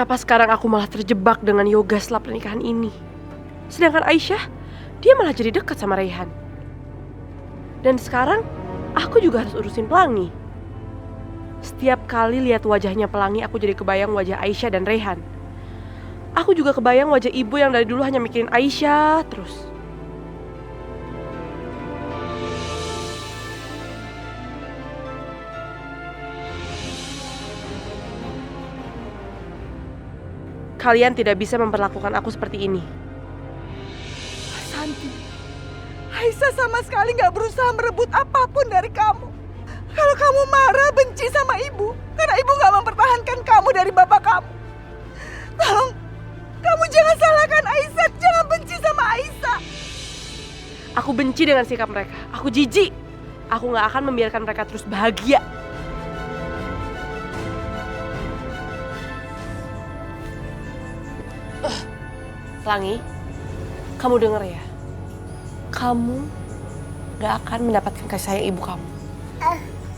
Kenapa sekarang aku malah terjebak dengan Yoga setelah pernikahan ini? Sedangkan Aisyah, dia malah jadi dekat sama Raihan. Dan sekarang, aku juga harus urusin Pelangi. Setiap kali lihat wajahnya Pelangi, aku jadi kebayang wajah Aisyah dan Raihan. Aku juga kebayang wajah ibu yang dari dulu hanya mikirin Aisyah terus. Kalian tidak bisa memperlakukan aku seperti ini. Santi, Aisyah sama sekali gak berusaha merebut apapun dari kamu. Kalau kamu marah, benci sama ibu, karena ibu gak mempertahankan kamu dari bapak kamu. Tolong, kamu jangan salahkan Aisyah, jangan benci sama Aisyah. Aku benci dengan sikap mereka. Aku jijik. Aku gak akan membiarkan mereka terus bahagia. Pelangi, kamu denger ya. Kamu gak akan mendapatkan kasih sayang ibu kamu.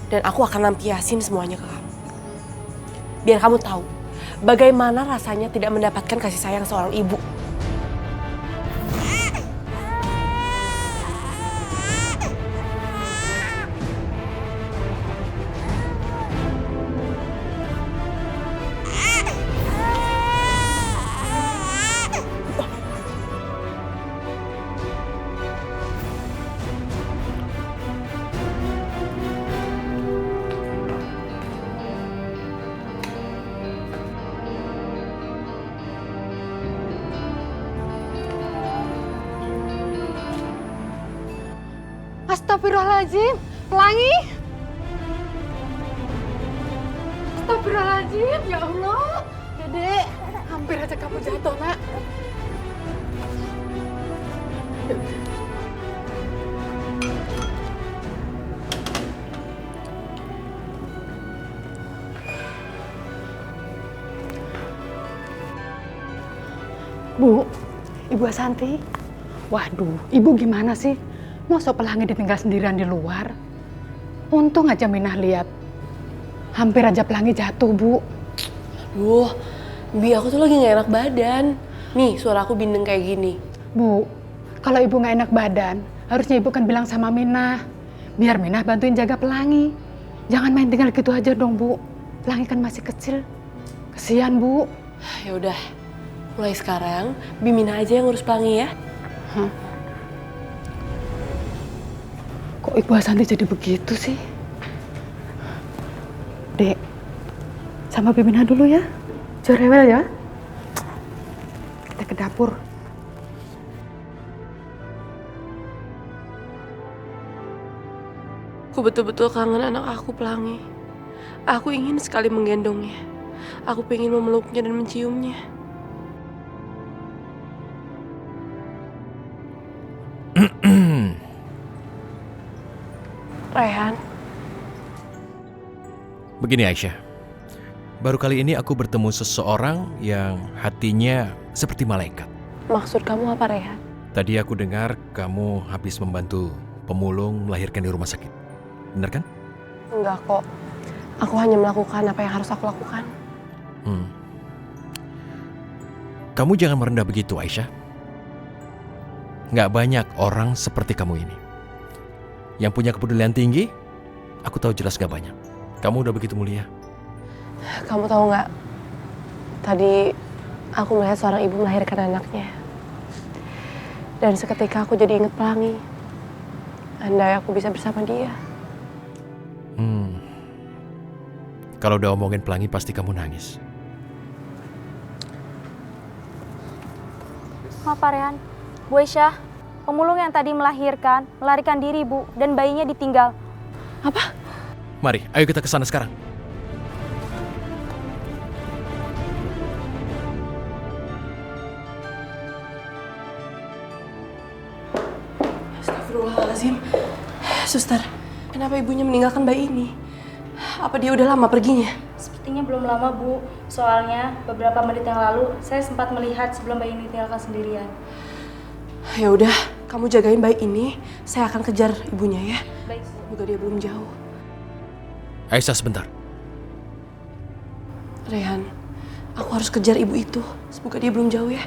Dan aku akan lampiasin semuanya ke kamu. Biar kamu tahu bagaimana rasanya tidak mendapatkan kasih sayang seorang ibu. Astagfirullahaladzim, Pelangi. Astagfirullahaladzim, ya Allah. Dedek, hampir aja kamu jatuh, nak. Bu, Ibu Asanti. Waduh, Ibu gimana sih? Masa Pelangi ditinggal sendirian di luar? Untung aja Minah lihat. Hampir aja Pelangi jatuh, Bu. Bi, aku tuh lagi gak enak badan. Nih, suara aku bindeng kayak gini. Bu, kalau Ibu gak enak badan, harusnya Ibu kan bilang sama Minah. Biar Minah bantuin jaga Pelangi. Jangan main tinggal gitu aja dong, Bu. Pelangi kan masih kecil. Kesian, Bu. Ya udah, mulai sekarang Bi Minah aja yang ngurus Pelangi ya. Hah? Kok Ibu Asanti jadi begitu sih? Dek, sama Bimina dulu ya. Jangan rewel ya. Kita ke dapur. Aku betul-betul kangen anak aku, Pelangi. Aku ingin sekali menggendongnya. Aku pengen memeluknya dan menciumnya. Raihan. Begini Aisyah, baru kali ini aku bertemu seseorang yang hatinya seperti malaikat. Maksud kamu apa, Raihan? Tadi aku dengar kamu habis membantu pemulung melahirkan di rumah sakit. Benar kan? Enggak kok. Aku hanya melakukan apa yang harus aku lakukan. Kamu jangan merendah begitu Aisyah. Nggak banyak orang seperti kamu ini. Yang punya kepedulian tinggi, aku tahu jelas gak banyak. Kamu udah begitu mulia. Kamu tahu nggak? Tadi aku melihat seorang ibu melahirkan anaknya. Dan seketika aku jadi ingat Pelangi. Andai aku bisa bersama dia. Kalau udah omongin Pelangi pasti kamu nangis. Maaf Pak Rehan, Bu Aisyah, pemulung yang tadi melahirkan, melarikan diri Bu, dan bayinya ditinggal. Apa? Mari, ayo kita ke sana sekarang. Astagfirullahaladzim. Suster, kenapa ibunya meninggalkan bayi ini? Apa dia udah lama perginya? Sepertinya belum lama Bu, soalnya beberapa menit yang lalu saya sempat melihat sebelum bayi ini ditinggalkan sendirian. Ya udah, kamu jagain bayi ini. Saya akan kejar ibunya ya. Baik. Semoga dia belum jauh. Aisyah sebentar. Raihan, Aku harus kejar ibu itu. Semoga dia belum jauh ya.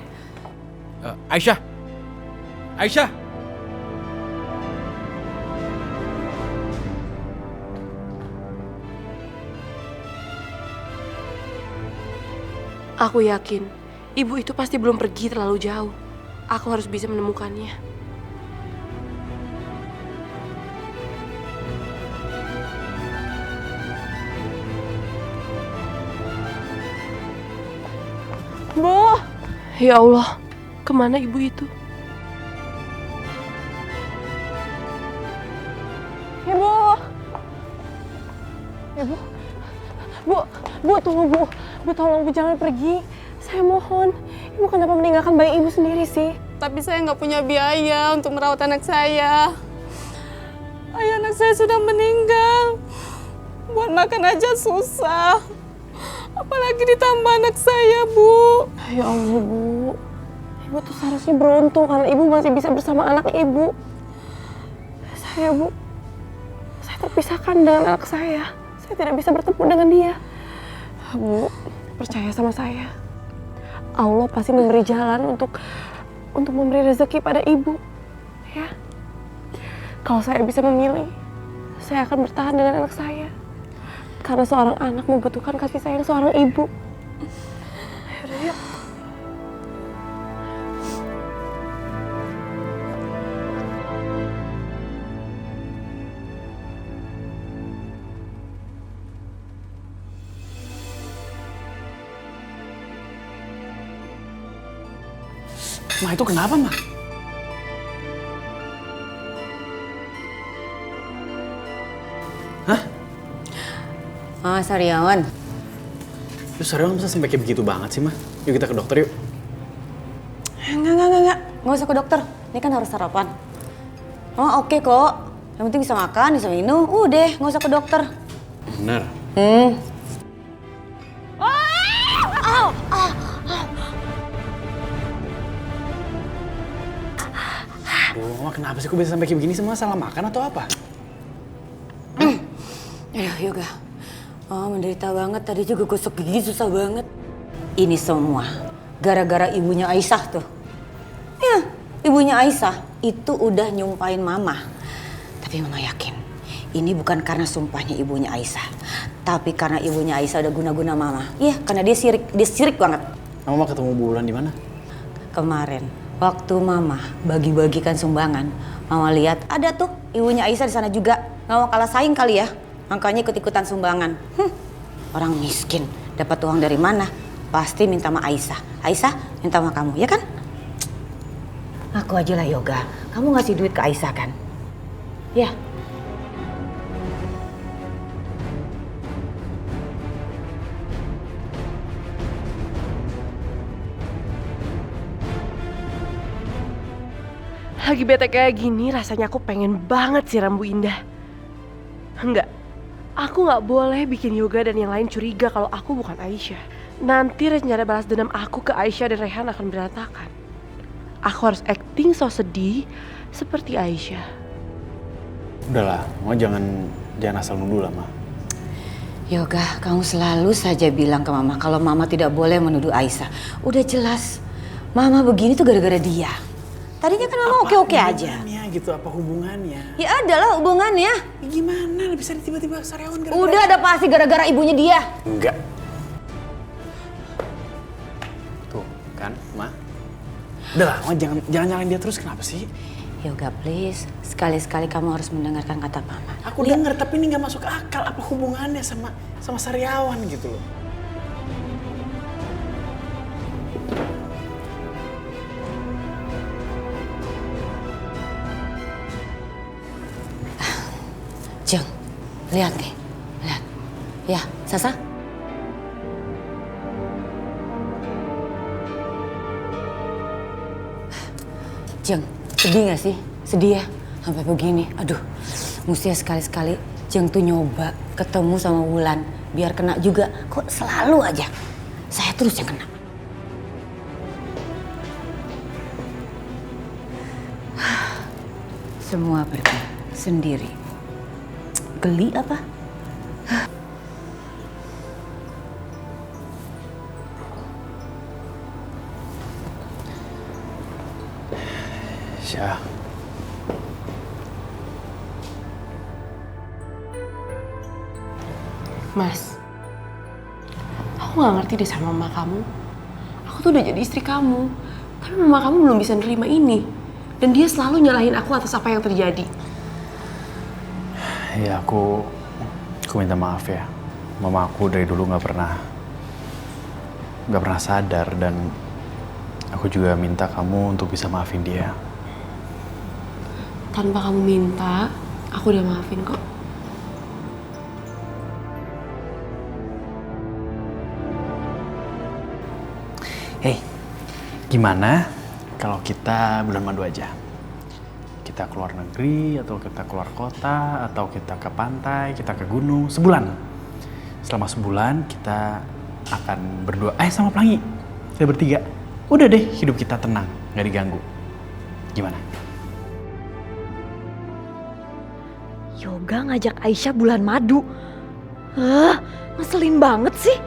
Aisyah! Aisyah! Aku yakin ibu itu pasti belum pergi terlalu jauh. Aku harus bisa menemukannya. Bu, Ya Allah, kemana ibu itu? Ibu. Ibu. Bu, tunggu Bu. Bu tolong Bu jangan pergi. Saya mohon. Ibu kenapa meninggalkan bayi ibu sendiri sih? Tapi saya nggak punya biaya untuk merawat anak saya. Ayah anak saya sudah meninggal. Buat makan aja susah. Apalagi ditambah anak saya, Bu. Ya Allah, Bu. Ibu tuh seharusnya beruntung karena ibu masih bisa bersama anak ibu. Saya terpisahkan dengan anak saya. Saya tidak bisa bertemu dengan dia. Bu, percaya sama saya. Allah pasti memberi jalan untuk memberi rezeki pada ibu. Ya. Kalau saya bisa memilih, saya akan bertahan dengan anak saya. Karena seorang anak membutuhkan kasih sayang seorang ibu. Yaudah, yuk. Ma, itu kenapa, Ma? Hah? Ah, Sariawan. Terus Sariawan bisa sampai kayak begitu banget sih, Ma? Yuk kita ke dokter yuk. Enggak. Nggak usah ke dokter. Ini kan harus sarapan. Oh, oke kok. Yang penting bisa makan, bisa minum. Udah, nggak usah ke dokter. Bener. Aduh, Mama kenapa sih kok bisa sampai kayak begini? Semua salah makan atau apa? Aduh, Yoga. Oh, menderita banget. Tadi juga gosok gigi susah banget. Ini semua gara-gara ibunya Aisyah tuh. Ya, ibunya Aisyah itu udah nyumpahin Mama. Tapi Mama yakin ini bukan karena sumpahnya ibunya Aisyah. Tapi karena ibunya Aisyah udah guna-guna Mama. Iya, karena dia sirik banget. Mama ketemu Bulan di mana? Kemarin, waktu Mama bagi-bagikan sumbangan, Mama lihat ada tuh ibunya Aisyah di sana juga. Nggak mau kalah saing kali ya, makanya ikut-ikutan sumbangan. Orang miskin, dapat uang dari mana? Pasti minta sama Aisyah. Aisyah minta sama kamu, ya kan? Aku aja lah Yoga, kamu ngasih duit ke Aisyah kan? Ya. Lagi bete kayak gini, rasanya aku pengen banget siram Bu Indah. Enggak, aku nggak boleh bikin Yoga dan yang lain curiga kalau aku bukan Aisyah. Nanti rencana balas dendam aku ke Aisyah dan Rehan akan berantakan. Aku harus acting so sedih seperti Aisyah. Udahlah, Mama jangan asal nuduh lah, Ma. Yoga, kamu selalu saja bilang ke Mama kalau Mama tidak boleh menuduh Aisyah. Udah jelas, Mama begini tuh gara-gara dia. Tadinya kan Mama oke-oke aja. Gitu, apa hubungannya? Ya ada lah hubungannya. Ya gimana bisa tiba-tiba Sariawan gara-gara? Udah ada pasti gara-gara ibunya dia. Enggak. Tuh, kan, Ma? Udah lah, Ma jangan nyalain dia terus, kenapa sih? Yoga please, sekali-sekali kamu harus mendengarkan kata Mama. Aku denger, tapi ini nggak masuk akal. Apa hubungannya sama Sariawan gitu loh? Jeng, lihat nih, lihat. Ya, Sasa. Jeng, sedih gak sih? Sedih ya? Sampai begini, aduh. Mesti sekali-sekali Jeng tuh nyoba ketemu sama Wulan. Biar kena juga, kok selalu aja. Saya terus yang kena. Semua pergi sendiri. Geli apa? Aisyah. Mas, aku gak ngerti deh sama mama kamu. Aku tuh udah jadi istri kamu, tapi mama kamu belum bisa nerima ini. Dan dia selalu nyalahin aku atas apa yang terjadi. Ya aku minta maaf ya. Mama aku dari dulu nggak pernah sadar, dan aku juga minta kamu untuk bisa maafin dia. Tanpa kamu minta, aku udah maafin kok. Hey, gimana kalau kita bulan madu aja? Kita keluar negeri, atau kita keluar kota, atau kita ke pantai, kita ke gunung, sebulan. Selama sebulan kita akan berdua, sama Pelangi. Kita bertiga. Udah deh, hidup kita tenang, gak diganggu. Gimana? Yoga ngajak Aisyah bulan madu. Ngeselin banget sih.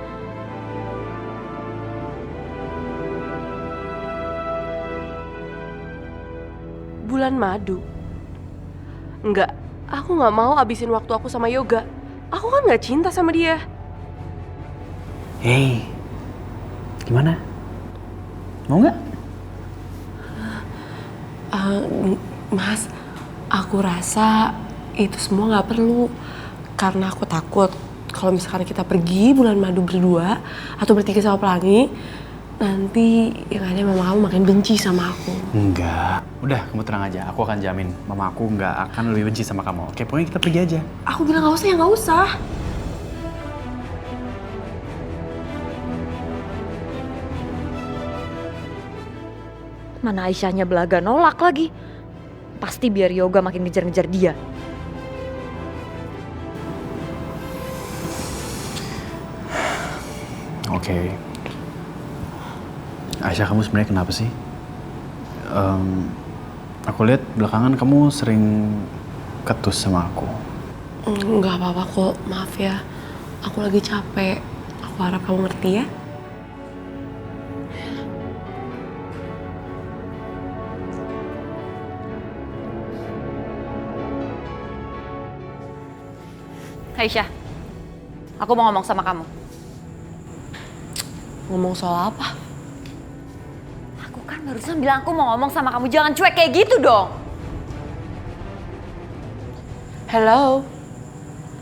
Bulan madu? Enggak, aku gak mau abisin waktu aku sama Yoga. Aku kan gak cinta sama dia. Hey, gimana? Mau nggak? Mas, aku rasa itu semua gak perlu. Karena aku takut kalau misalkan kita pergi bulan madu berdua atau bertiga sama Pelangi, nanti yang ada mama kamu makin benci sama aku. Enggak. Udah, kamu tenang aja. Aku akan jamin mama aku nggak akan lebih benci sama kamu. Oke, pokoknya kita pergi aja. Aku bilang gak usah ya gak usah. Mana Aisyahnya belaga nolak lagi. Pasti biar Yoga makin ngejar-ngejar dia. Oke. Aisyah, kamu sebenarnya kenapa sih? Aku lihat belakangan kamu sering ketus sama aku. Nggak apa-apa kok, maaf ya. Aku lagi capek. Aku harap kamu ngerti ya. Aisyah, aku mau ngomong sama kamu. Ngomong soal apa? Aku kan barusan bilang aku mau ngomong sama kamu, jangan cuek kayak gitu dong. Hello?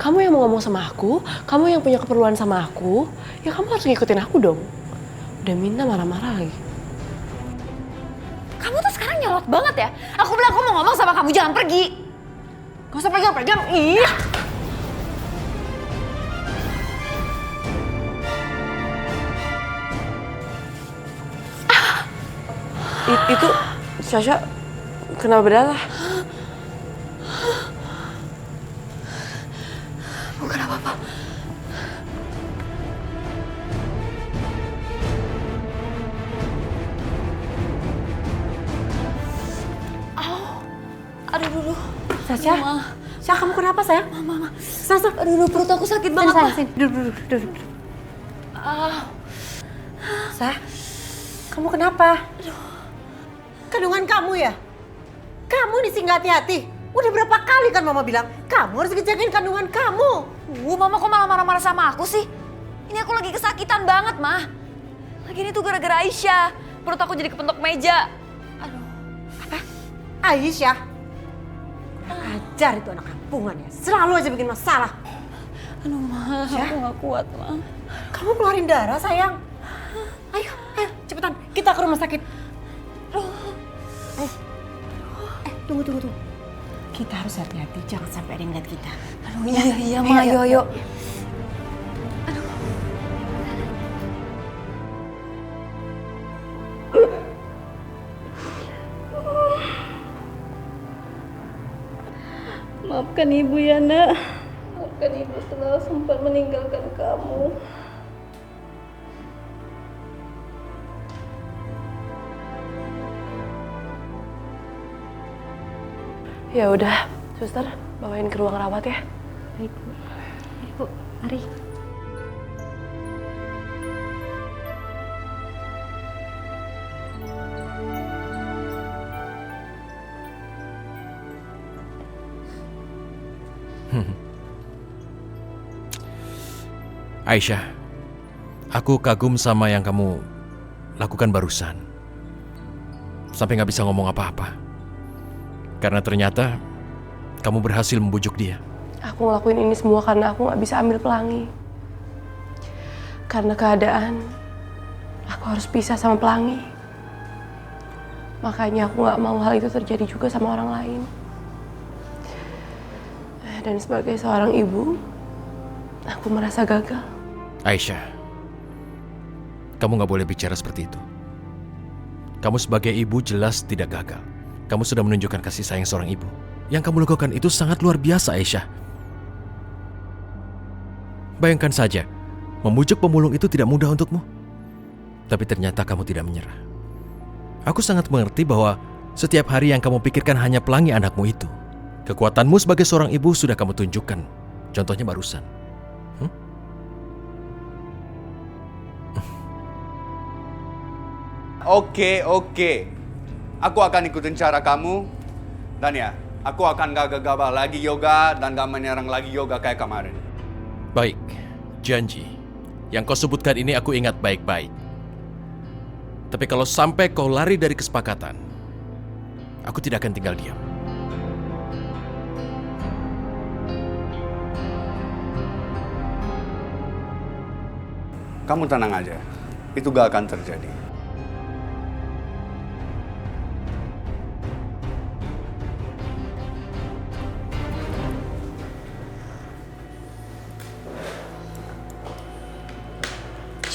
Kamu yang mau ngomong sama aku, kamu yang punya keperluan sama aku, ya kamu harus ngikutin aku dong. Udah minta marah-marah lagi. Kamu tuh sekarang nyolot banget ya. Aku bilang aku mau ngomong sama kamu, jangan pergi. Gak usah pegang-pegang, ih. Itu Sasha kena berdarah. Bukan apa-apa. Aduh. Sasha? Sasha, kamu kenapa sayang? Mama. Sasha, Aduh, perut aku sakit banget, Ma. Sini. Duduk. Sah, kamu kenapa? Kandungan kamu ya? Kamu nih sih nggak hati-hati. Udah berapa kali kan mama bilang, kamu harus ngejagain kandungan kamu. Mama kok malah marah-marah sama aku sih? Ini aku lagi kesakitan banget, Ma. Lagian itu gara-gara Aisyah. Perut aku jadi kepentok meja. Aduh. Apa? Aisyah? Ajar itu anak kampungan ya. Selalu aja bikin masalah. Aduh, Ma. Aku gak kuat, Ma. Kamu keluarin darah, sayang. Ayo, cepetan. Kita ke rumah sakit. Tunggu. Kita harus hati-hati, jangan sampai ada yang lihat kita. Aduh, iya, Ma. Ayo. Maafkan ibu ya, Nak. Maafkan ibu telah sempat meninggalkan kamu. Ya udah, suster, bawain ke ruang rawat ya. Baik, Bu. Mari. Aisyah, aku kagum sama yang kamu lakukan barusan. Sampai gak bisa ngomong apa-apa. Karena ternyata kamu berhasil membujuk dia. Aku ngelakuin ini semua karena aku gak bisa ambil Pelangi. Karena keadaan, aku harus pisah sama Pelangi. Makanya aku gak mau hal itu terjadi juga sama orang lain. Dan sebagai seorang ibu, aku merasa gagal. Aisyah, kamu gak boleh bicara seperti itu. Kamu sebagai ibu jelas tidak gagal. Kamu sudah menunjukkan kasih sayang seorang ibu. Yang kamu lakukan itu sangat luar biasa, Aisyah. Bayangkan saja, membujuk pemulung itu tidak mudah untukmu. Tapi ternyata kamu tidak menyerah. Aku sangat mengerti bahwa setiap hari yang kamu pikirkan hanya Pelangi anakmu itu. Kekuatanmu sebagai seorang ibu sudah kamu tunjukkan. Contohnya barusan. Oke. Aku akan ikutin cara kamu. Dan ya, aku akan gak gegabah lagi yoga dan gak menyerang lagi yoga kayak kemarin. Baik, janji. Yang kau sebutkan ini aku ingat baik-baik. Tapi kalau sampai kau lari dari kesepakatan, aku tidak akan tinggal diam. Kamu tenang aja. Itu gak akan terjadi.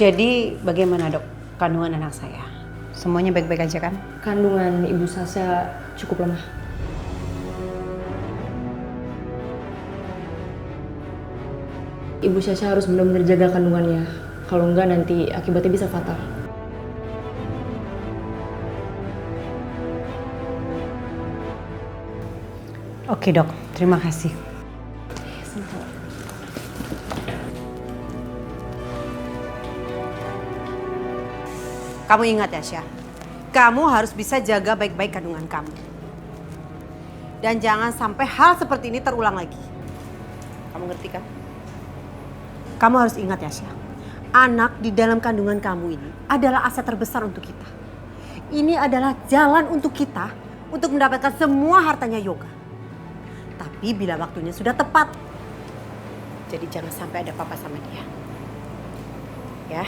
Jadi bagaimana dok kandungan anak saya? Semuanya baik-baik aja kan? Kandungan Ibu Sasha cukup lemah. Ibu Sasha harus benar-benar jaga kandungannya. Kalau enggak nanti akibatnya bisa fatal. Oke dok, terima kasih. Kamu ingat ya Syah, kamu harus bisa jaga baik-baik kandungan kamu. Dan jangan sampai hal seperti ini terulang lagi. Kamu ngerti kan? Kamu harus ingat ya Syah, anak di dalam kandungan kamu ini adalah aset terbesar untuk kita. Ini adalah jalan untuk kita untuk mendapatkan semua hartanya Yoga. Tapi bila waktunya sudah tepat. Jadi jangan sampai ada apa-apa sama dia. Ya,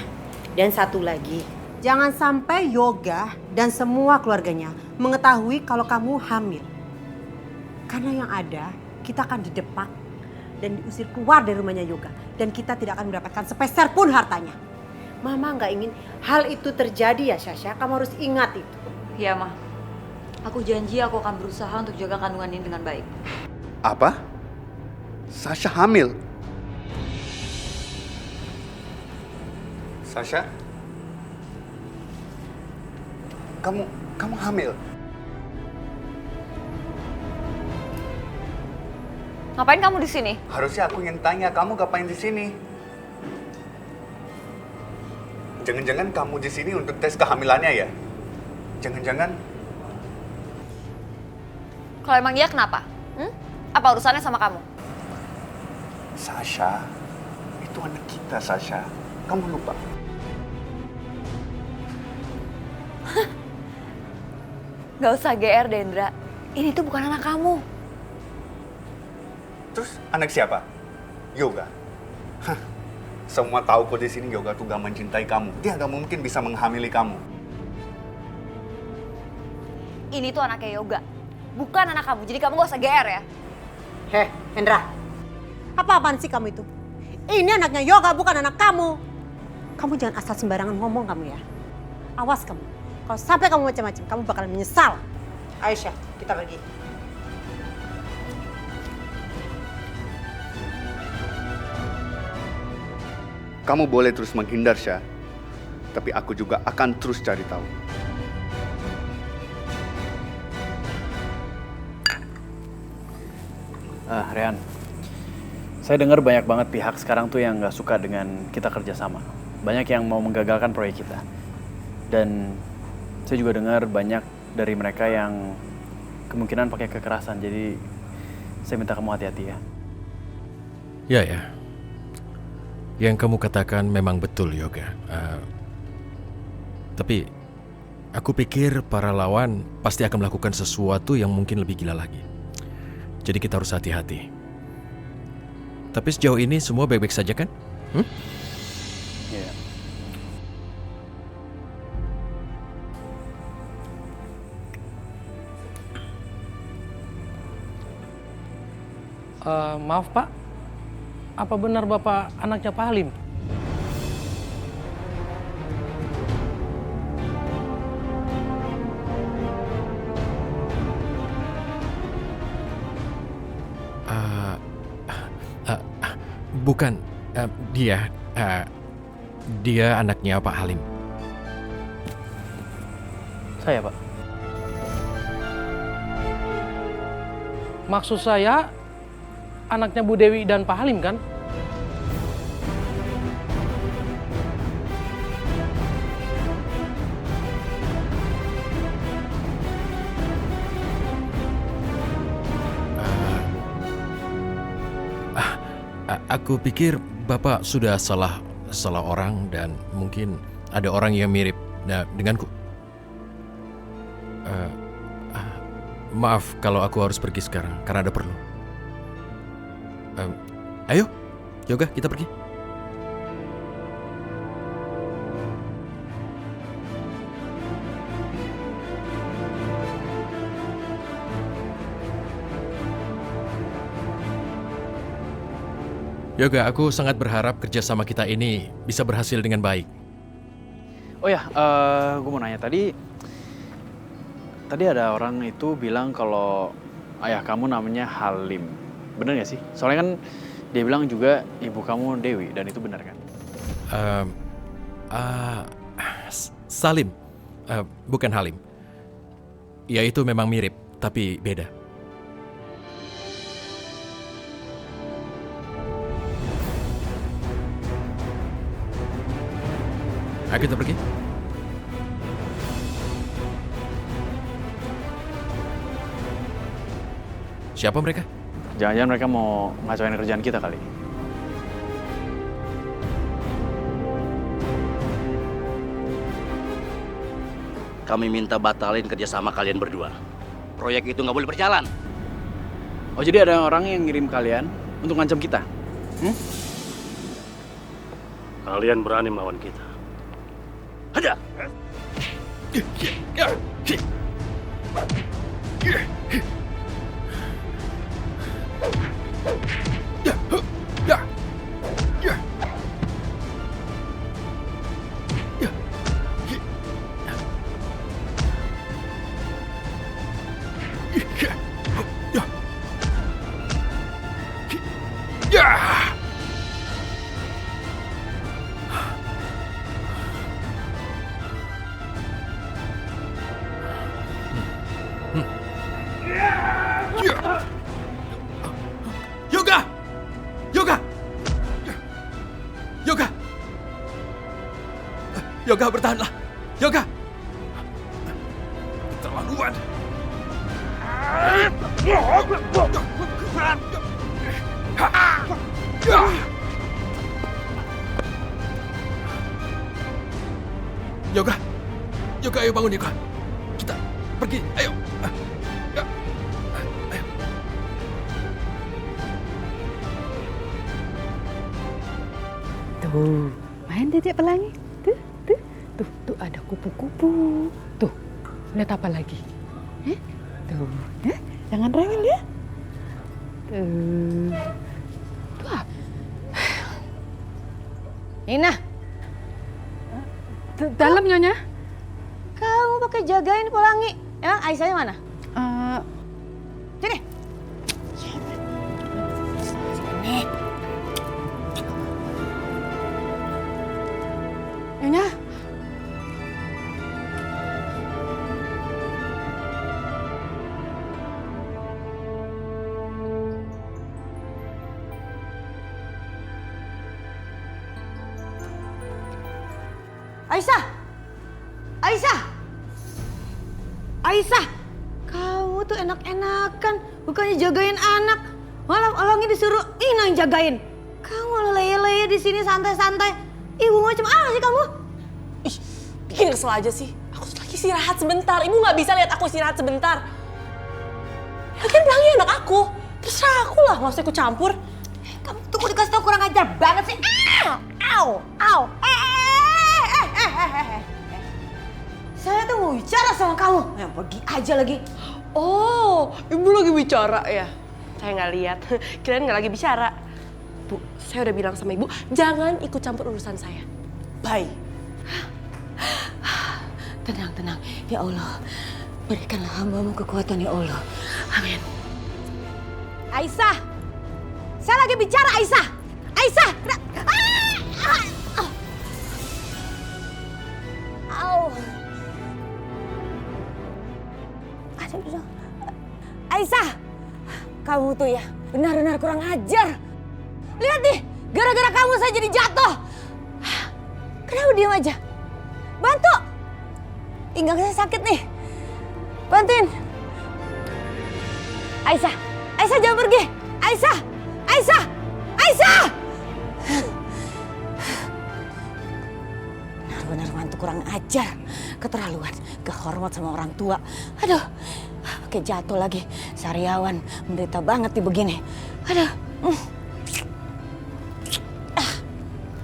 dan satu lagi. Jangan sampai Yoga dan semua keluarganya mengetahui kalau kamu hamil. Karena yang ada, kita akan didepak dan diusir keluar dari rumahnya Yoga. Dan kita tidak akan mendapatkan sepeser pun hartanya. Mama nggak ingin hal itu terjadi ya Sasha. Kamu harus ingat itu. Iya, Ma. Aku janji aku akan berusaha untuk jaga kandungan ini dengan baik. Apa? Sasha hamil? Sasha? Kamu hamil? Ngapain kamu di sini? Harusnya aku ingin tanya, kamu ngapain di sini? Jangan-jangan kamu di sini untuk tes kehamilannya ya? Jangan-jangan? Kalau emang iya kenapa? Apa urusannya sama kamu? Sasha, itu anak kita Sasha. Kamu lupa? Gak usah GR, Dendra. Ini tuh bukan anak kamu. Terus anak siapa? Yoga. Hah, semua tahu kok di sini Yoga tuh gak mencintai kamu. Dia gak mungkin bisa menghamili kamu. Ini tuh anaknya Yoga, bukan anak kamu. Jadi kamu gak usah GR ya. Heh, Hendra. Apa-apaan sih kamu itu? Ini anaknya Yoga, bukan anak kamu. Kamu jangan asal sembarangan ngomong kamu ya. Awas kamu. Kalau sampai kamu macam-macam, kamu bakalan menyesal. Aisyah, kita pergi. Kamu boleh terus menghindar, Syah. Tapi aku juga akan terus cari tahu. Rian, saya dengar banyak banget pihak sekarang tuh yang nggak suka dengan kita kerjasama. Banyak yang mau menggagalkan proyek kita. Dan saya juga dengar banyak dari mereka yang kemungkinan pakai kekerasan. Jadi saya minta kamu hati-hati ya. Ya. Yang kamu katakan memang betul, Yoga. Tapi aku pikir para lawan pasti akan melakukan sesuatu yang mungkin lebih gila lagi. Jadi kita harus hati-hati. Tapi sejauh ini semua baik-baik saja kan? Iya. Maaf Pak, apa benar Bapak anaknya Pak Halim? Bukan, dia anaknya Pak Halim. Saya Pak. Maksud saya anaknya Bu Dewi dan Pak Halim kan? Aku pikir Bapak sudah salah orang dan mungkin ada orang yang mirip denganku. Maaf kalau aku harus pergi sekarang karena ada perlu. Ayo, Yoga, kita pergi. Yoga, aku sangat berharap kerjasama kita ini bisa berhasil dengan baik. Oh ya, gue mau nanya tadi ada orang itu bilang kalau ayah kamu namanya Halim. Bener gak sih? Soalnya kan dia bilang juga ibu kamu Dewi, dan itu benar kan? Salim, bukan Halim. Ya itu memang mirip, tapi beda. Ayo kita pergi. Siapa mereka? Jangan-jangan mereka mau ngacoin kerjaan kita kali. Kami minta batalin kerjasama kalian berdua. Proyek itu nggak boleh berjalan. Oh, jadi ada orang yang ngirim kalian untuk ngancam kita? Kalian berani melawan kita. Ada. Yoga, bertahanlah. Yoga. Keterlaluan. Yoga. Yoga, ayo bangun Yoga. Kita pergi, ayo. Tuh, main Dedek Pelangi. Tuh ada kupu-kupu. Tuh, lihat apa lagi? Tuh, jangan rewel ya. Tuh apa? Nina. Dalam Nyonya. Kamu pakai jagain Pelangi. Emang Aisyahnya mana? Sini. Sini. Nyonya. Aisyah! Aisyah! Aisyah! Kamu tuh enak-enakan, bukannya jagain anak. Malah Olongnya disuruh Ina yang jagain. Kamu malah leye-leye di sini santai-santai. Ibu macam apa sih kamu? Ih, bikin kesel aja sih. Aku tuh lagi istirahat sebentar. Ibu nggak bisa lihat aku istirahat sebentar. Lagian Pelangi anak aku. Terserah aku lah, nggak usah ikut campur. Kamu tunggu dikasih tau kurang ajar banget sih. Au, au. Saya tuh mau bicara sama kamu. Pergi aja lagi. Oh, ibu lagi bicara ya? Saya nggak lihat. Kirain nggak lagi bicara. Bu, saya udah bilang sama ibu, jangan ikut campur urusan saya. Bye. Tenang, tenang. Ya Allah, berikanlah hamba-Mu kekuatan ya Allah. Amin. Aisyah, saya lagi bicara Aisyah. Aisyah. Au. Aduh. Aisyah, kamu tuh ya benar-benar kurang ajar. Lihat nih, gara-gara kamu saya jadi jatuh. Kenapa diam aja? Bantu. Pinggang saya sakit nih. Bantuin. Aisyah, Aisyah jangan pergi. Aisyah, Aisyah, Aisyah. Benar-benar mantu kurang ajar. Keterlaluan, gak hormat sama orang tua. Aduh, pakai jatuh lagi. Sariawan, menderita banget nih begini. Aduh.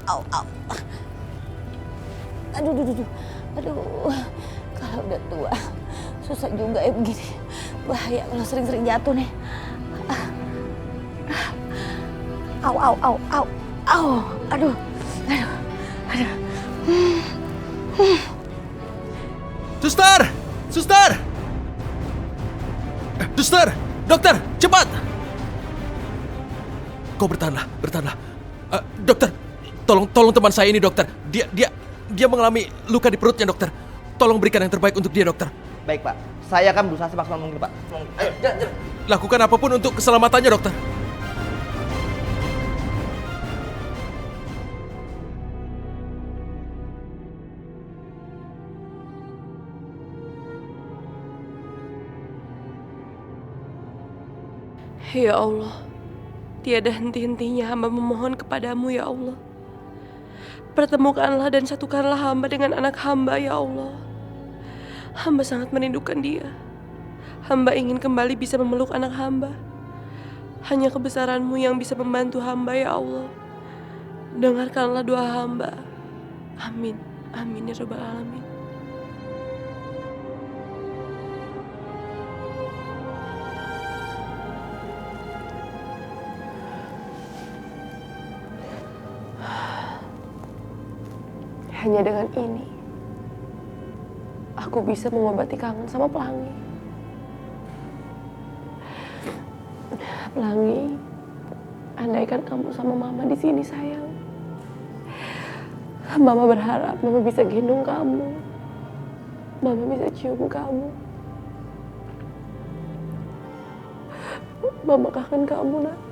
Au, au. Aduh, aduh, aduh. Aduh, kalau udah tua, susah juga ya begini. Bahaya kalau sering-sering jatuh nih. Au, au, au, au, au. Aduh, aduh, aduh. Suster! Suster! Suster! Dokter! Cepat! Kau bertahanlah, bertahanlah. Dokter, tolong teman saya ini, dokter. Dia mengalami luka di perutnya, dokter. Tolong berikan yang terbaik untuk dia, dokter. Baik, Pak. Saya akan berusaha semaksimal mungkin, Pak. Ayo, jalan. Lakukan apapun untuk keselamatannya, dokter. Ya Allah, tiada henti-hentinya hamba memohon kepadamu ya Allah. Pertemukanlah dan satukanlah hamba dengan anak hamba ya Allah. Hamba sangat merindukan dia. Hamba ingin kembali bisa memeluk anak hamba. Hanya kebesaran-Mu yang bisa membantu hamba ya Allah. Dengarkanlah doa hamba. Amin. Amin ya Rabbal Alamin. Hanya dengan ini, aku bisa mengobati kangen sama Pelangi. Pelangi, andaikan kamu sama Mama di sini sayang. Mama berharap Mama bisa gendong kamu. Mama bisa cium kamu. Mama kangen kamu, Nak.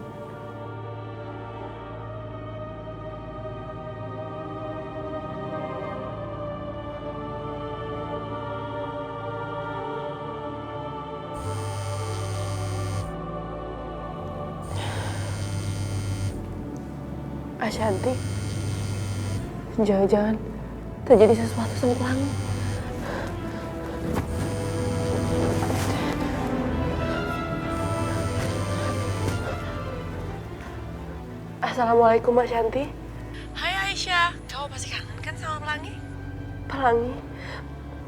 Ashanti, jangan-jangan terjadi sesuatu sama Pelangi. Assalamualaikum Ashanti. Hai Aisyah, kamu pasti kangen kan sama Pelangi?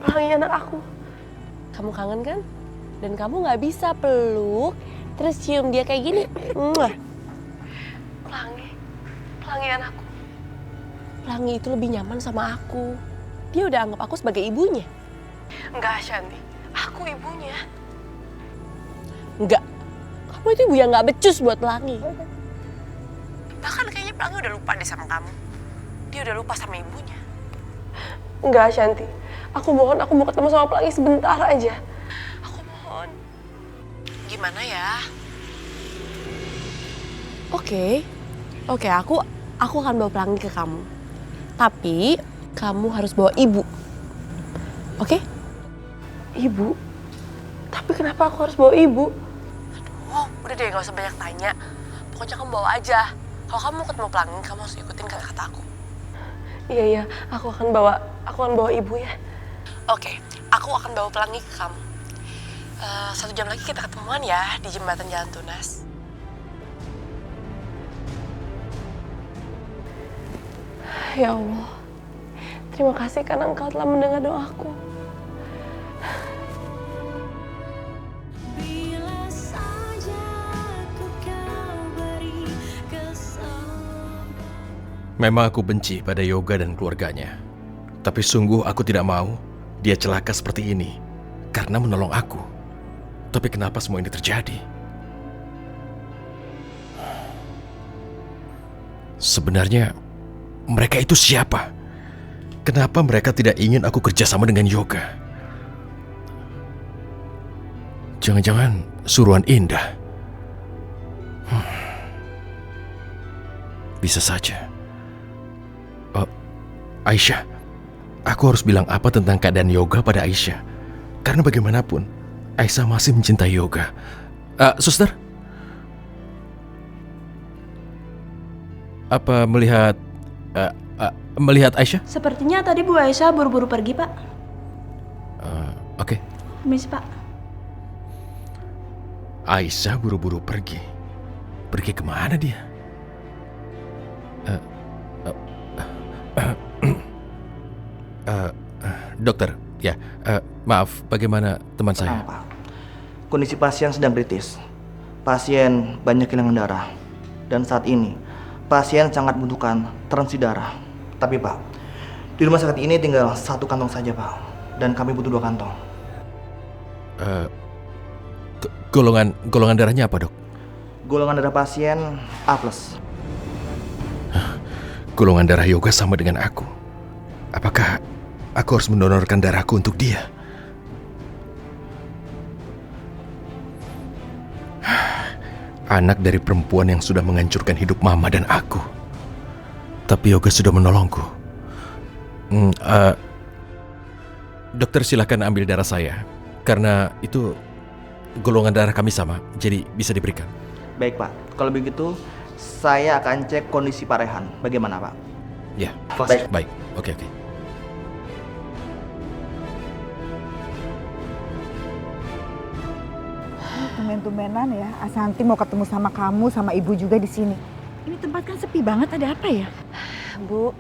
Pelangi anak aku. Kamu kangen kan? Dan kamu nggak bisa peluk, terus cium dia kayak gini. Pelangi anakku. Pelangi itu lebih nyaman sama aku. Dia udah anggap aku sebagai ibunya. Enggak Ashanti, aku ibunya. Enggak. Kamu itu ibu yang nggak becus buat Pelangi. Bahkan kayaknya Pelangi udah lupa deh sama kamu. Dia udah lupa sama ibunya. Enggak Ashanti. Aku mohon aku mau ketemu sama Pelangi sebentar aja. Aku mohon. Gimana ya? Oke, aku akan bawa Pelangi ke kamu. Tapi kamu harus bawa ibu. Oke? Ibu? Tapi kenapa aku harus bawa ibu? Aduh, udah deh gak usah banyak tanya. Pokoknya kamu bawa aja. Kalau kamu mau ketemu Pelangi, kamu harus ikutin kata-kata aku. Iya, aku akan bawa ibu ya. Oke, aku akan bawa Pelangi ke kamu. 1 jam lagi kita ketemuan ya di jembatan Jalan Tunas. Ya Allah, terima kasih karena Engkau telah mendengar doaku. Memang aku benci pada Yoga dan keluarganya. Tapi sungguh aku tidak mau dia celaka seperti ini karena menolong aku. Tapi kenapa semua ini terjadi? Sebenarnya mereka itu siapa? Kenapa mereka tidak ingin aku kerjasama dengan Yoga? Jangan-jangan suruhan Indah? Bisa saja. Aisyah, aku harus bilang apa tentang keadaan Yoga pada Aisyah? Karena bagaimanapun, Aisyah masih mencintai Yoga. Suster? Apa melihat Aisyah? Sepertinya tadi Bu Aisyah buru-buru pergi, Pak. Oke. Permisi, Pak. Aisyah buru-buru pergi. Pergi kemana dia? Dokter, ya, maaf, bagaimana teman saya? Pak. Kondisi pasien sedang kritis. Pasien banyak kehilangan darah. Dan saat ini, pasien sangat membutuhkan transfusi darah. Tapi Pak, di rumah sakit ini tinggal 1 kantong saja Pak. Dan kami butuh 2 kantong. Golongan darahnya apa, Dok? Golongan darah pasien A+. Golongan darah Yoga sama dengan aku. Apakah aku harus mendonorkan darahku untuk dia? Anak dari perempuan yang sudah menghancurkan hidup Mama dan aku. Tapi Yoga sudah menolongku. Dokter, silakan ambil darah saya. Karena itu golongan darah kami sama, jadi bisa diberikan. Baik Pak, kalau begitu saya akan cek kondisi Pak Rehan. Bagaimana Pak? Ya, baik. Oke. Tumben-tumbenan ya, Asanti mau ketemu sama kamu, sama ibu juga di sini. Ini tempat kan sepi banget, ada apa ya? Bu,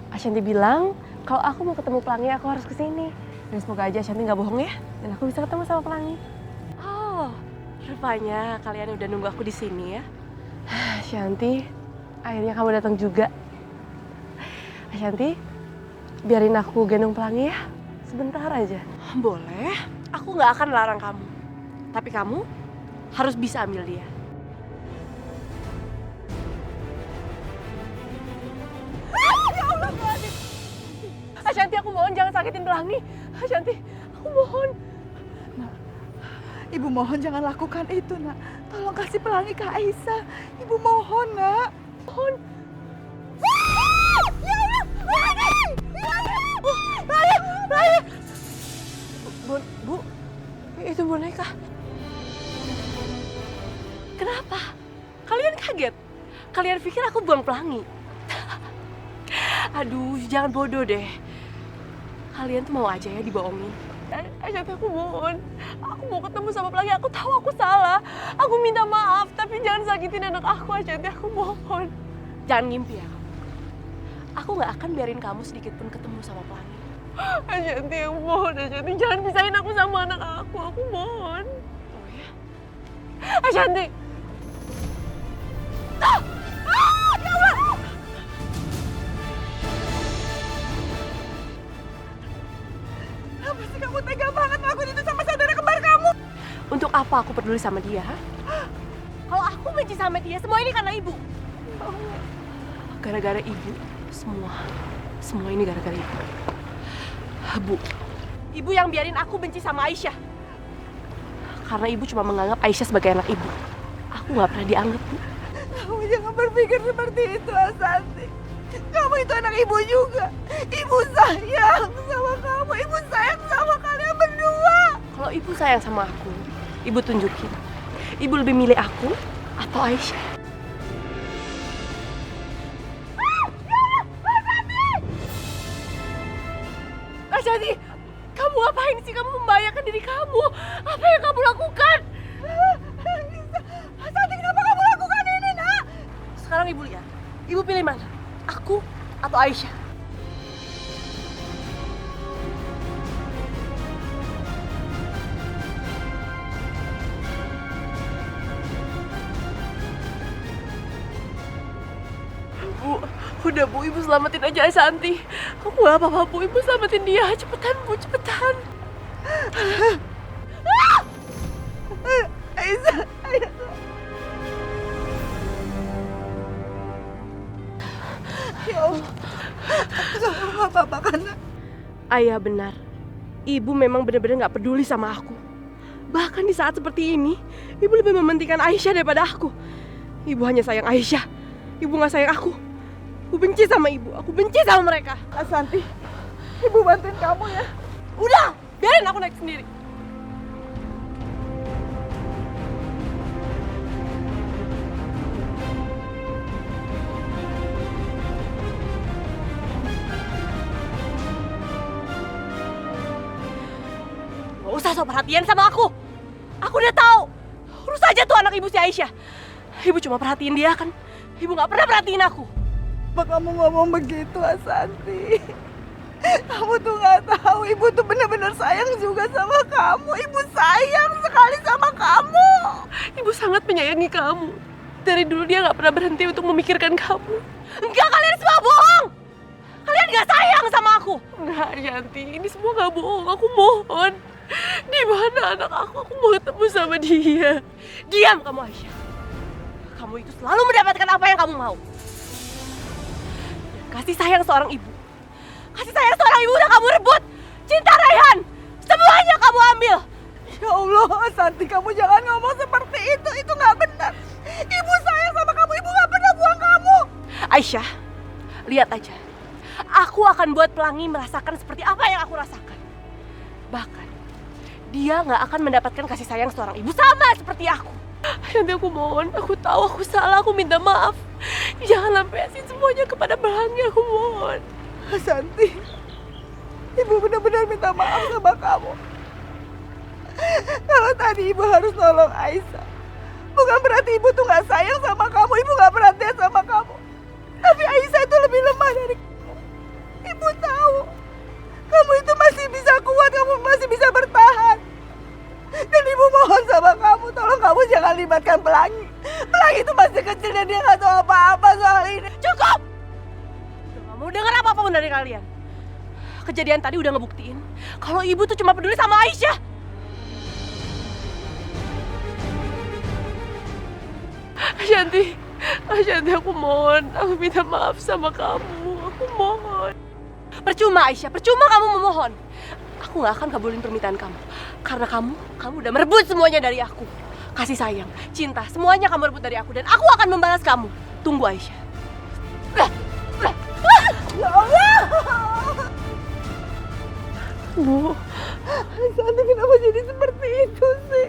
Ashanti bilang kalau aku mau ketemu Pelangi aku harus kesini. Dan semoga aja Ashanti nggak bohong ya, dan aku bisa ketemu sama Pelangi. Oh, rupanya kalian udah nunggu aku di sini ya. Ashanti, akhirnya kamu datang juga. Ashanti, biarin aku gendong Pelangi ya, sebentar aja. Boleh, aku nggak akan larang kamu. Tapi kamu harus bisa ambil dia. Ya Allah, Ashanti, aku mohon jangan sakitin Pelangi. Ashanti, aku mohon. Nak, Ibu mohon jangan lakukan itu, Nak. Tolong kasih Pelangi ke Aisyah. Ibu mohon, Nak. Mohon. Bu, itu boneka. Kenapa? Kalian kaget? Kalian pikir aku buang Pelangi? Aduh, jangan bodoh deh. Kalian tuh mau aja ya dibohongin. Ashanti, aku mohon. Aku mau ketemu sama Pelangi. Aku tahu aku salah. Aku minta maaf, tapi jangan sakitin anak aku, Ashanti. Aku mohon. Jangan ngimpi ya kamu. Aku gak akan biarin kamu sedikit pun ketemu sama Pelangi. Ashanti, aku mohon. Ashanti, jangan pisahin aku sama anak aku. Aku mohon. Oh ya? Ashanti! Ya Allah! Kenapa sih kamu tega banget ngelakuin itu sama saudara kembar kamu? Untuk apa aku peduli sama dia? Kalau aku benci sama dia, semua ini karena ibu. Gara-gara ibu, semua ini gara-gara ibu. Bu, ibu yang biarin aku benci sama Aisyah. Karena ibu cuma menganggap Aisyah sebagai anak ibu. Aku nggak pernah dianggap, Bu. Kamu jangan berpikir seperti itu, Asanti. Kamu itu anak ibu juga. Ibu sayang sama kamu. Ibu sayang sama kalian berdua. Kalau ibu sayang sama aku, ibu tunjukin. Ibu lebih milih aku atau Aisyah? Kamu ngapain sih? Kamu membahayakan diri kamu. Apa yang kamu lakukan? Santi, kenapa kamu lakukan ini, Nak? Sekarang Ibu lihat. Ibu pilih mana? Aku atau Aisyah? Bu, udah Bu, Ibu selamatin aja Santi. Aku gak apa-apa Bu, Ibu selamatin dia. Cepetan Bu, cepetan. Aisyah, ayo. Ya Allah, kamu gak apa-apa kan, Nak? Ayah benar. Ibu memang benar-benar gak peduli sama aku. Bahkan di saat seperti ini, Ibu lebih mementingkan Aisyah daripada aku. Ibu hanya sayang Aisyah. Ibu gak sayang aku. Aku benci sama Ibu. Aku benci sama mereka. Santi, Ibu bantuin kamu ya. Udah, biarin aku naik sendiri. Gak usah sok perhatian sama aku. Aku udah tahu. Urus aja tuh anak Ibu si Aisyah. Ibu cuma perhatiin dia kan. Ibu gak pernah perhatiin aku. Apa kamu ngomong begitu, Santi? Kamu tuh gak tahu, Ibu tuh benar-benar sayang juga sama kamu. Ibu sayang sekali sama kamu. Ibu sangat menyayangi kamu. Dari dulu dia gak pernah berhenti untuk memikirkan kamu. Enggak, kalian semua bohong. Kalian gak sayang sama aku. Enggak, Yanti, ini semua gak bohong. Aku mohon. Di mana anak aku? Aku mau ketemu sama dia. Diam kamu, Aisyah. Kamu itu selalu mendapatkan apa yang kamu mau. Kasih sayang seorang ibu. Kasih sayang seorang ibu udah kamu rebut. Cinta Raihan, semuanya kamu ambil. Ya Allah, Santi, kamu jangan ngomong seperti itu. Itu gak benar. Ibu sayang sama kamu. Ibu gak pernah buang kamu. Aisyah, lihat aja. Aku akan buat Pelangi merasakan seperti apa yang aku rasakan. Bahkan, dia gak akan mendapatkan kasih sayang seorang ibu sama seperti aku. Nanti aku mohon, aku tahu aku salah, aku minta maaf. Jangan lampiasin semuanya kepada Pelangi, aku mohon. Santi, Ibu benar-benar minta maaf sama kamu. Kalau tadi Ibu harus nolong Aisyah, bukan berarti Ibu tuh gak sayang sama kamu. Ibu gak perhatian sama kamu. Tapi Aisyah itu lebih lemah dari kamu. Ibu tahu, kamu itu masih bisa kuat, kamu masih bisa bertahan. Dan Ibu mohon sama kamu, tolong kamu jangan libatkan Pelangi. Pelangi itu masih kecil dan dia gak tahu apa-apa soal ini. Cukup! Udah gak mau dengar apa-apa dari kalian. Kejadian tadi udah ngebuktiin kalau ibu tuh cuma peduli sama Aisyah. Ashanti, aku mohon. Aku minta maaf sama kamu. Aku mohon. Percuma Aisyah, percuma kamu memohon. Aku gak akan kabulin permintaan kamu. Karena kamu udah merebut semuanya dari aku. Kasih sayang, cinta, semuanya kamu rebut dari aku. Dan aku akan membalas kamu. Tunggu Aisyah. Ya Allah! Bu, Santi kenapa jadi seperti itu sih?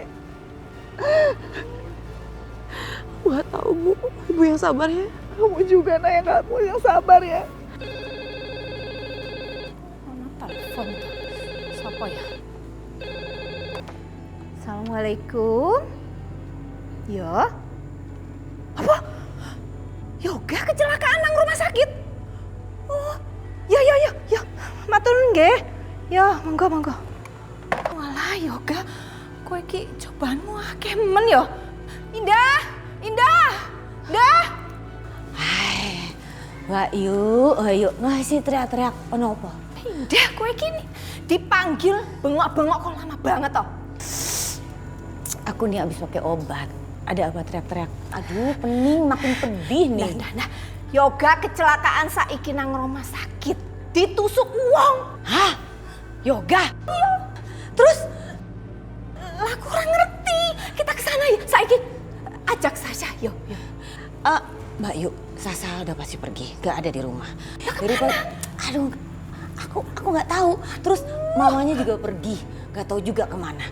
Aku gak tahu Bu. Ibu yang sabar ya. Kamu juga yang kamu yang sabar ya. Mana telepon tuh? Siapa ya? Assalamualaikum. Yo. Apa? Yoga kecelakaan nang rumah sakit. Oh, ya. Matur nggih. Ya, monggo. Walah, Yoga. Kowe iki cobaanmu akeh men yo. Indah. Hai, Mbak Yu, ngasih teriak-teriak ono apa? Indah, kowe iki dipanggil bengok-bengok kok lama banget toh. Aku nih abis pakai obat. Ada apa teriak-teriak? Aduh, pening makin pedih nih. Nah, Yoga kecelakaan saiki nang rumah sakit. Ditusuk wong. Hah? Yoga? Iya. Terus lah kurang ngerti. Kita kesana ya. Saiki ajak Sasha. Yo. Mbak Yu, Sasa udah pasti pergi, gak ada di rumah. Daripada, aduh, aku nggak tahu. Terus mamanya juga pergi, gak tahu juga kemana.